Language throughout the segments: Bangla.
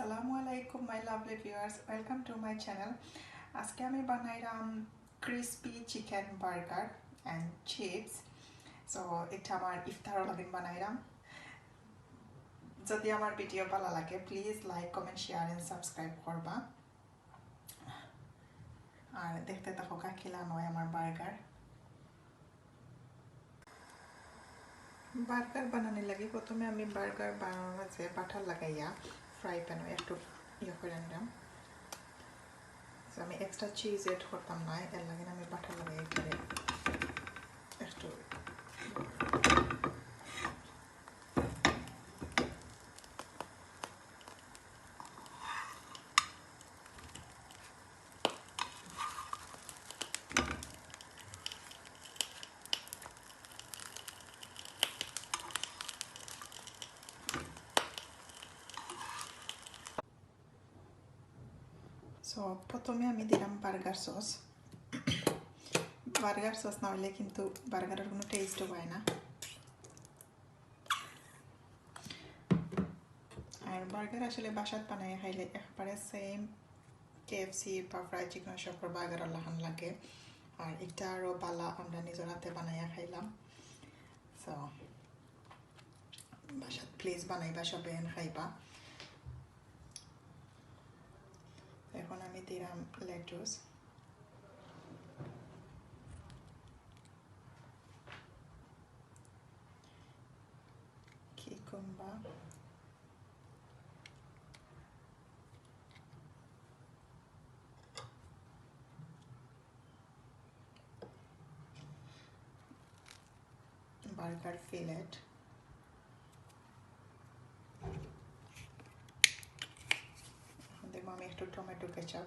Assalamu alaikum my lovely viewers, welcome to my channel. আজকে আমি বানাইলাম crispy chicken burger and chips. So এটা আমার ইফতারের লাগি বানাইলাম। যদি আমার ভিডিও ভালো লাগে please like comment share and subscribe করবা। আর দেখতে থাকো কিলান হয় আমার বার্গার। বার্গার বানানোর লাগি প্রথমে আমি বার্গার বানানোর যে বাটার লাগাইয়া ফ্রাই প্যানে একটু করে নিলাম। আমি এক্সট্রা চিজ এড করতাম না, এর লাগে আমি বাটার লাগাই একটু সো প্রথমে আমি দিলাম বার্গার সস। বার্গার সস না হলে কিন্তু বার্গারের কোনো টেস্টও হয় না। আর বার্গার আসলে বাসাত বানাই খাইলে একবারে সেম কেএফসি বা ফ্রাই চিকেন শপের বার্গার লাহান লাগে। আর এটা আরও বালা আমরা নিজের হাতে বানাইয়া খাইলাম। সো বাসাত প্লিজ বানাইবা সবে খাইবা। এখন আমি দিলাম লেটুস, cucumber, বার্গার ফিলেট, দেবো আমি একটু টমেটো কেচাপ।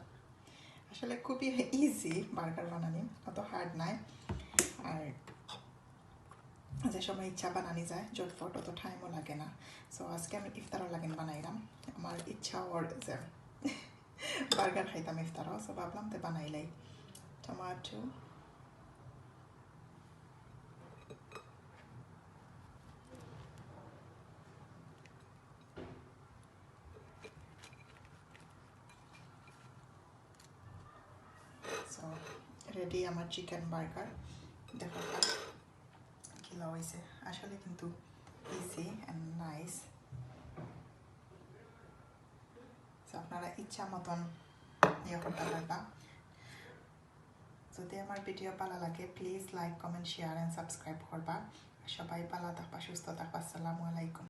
আসলে খুবই ইজি বার্গার বানানি, অত হার্ড নাই। আর যে সময় ইচ্ছা বানানি যায় জটফট, অত টাইমও লাগে না। সো আজকে আমি ইফতারও লাগেন বানাইলাম। আমার ইচ্ছা ওর যে বার্গার খাইতাম ইফতারও, সো ভাবলাম তো বানাইলাই। টমাটো, সো রেডি আমার চিকেন বার্গার। দেখো কিলা হয়েছে, আসলে কিন্তু ইজি অ্যান্ড নাইস। আপনারা ইচ্ছা মতন ইয়ে করতে পারবা। যদি আমার ভিডিও ভালো লাগে please like comment share and subscribe করবা। সবাই ভালো থাকবা, সুস্থ থাকবা। আসসালামু আলাইকুম।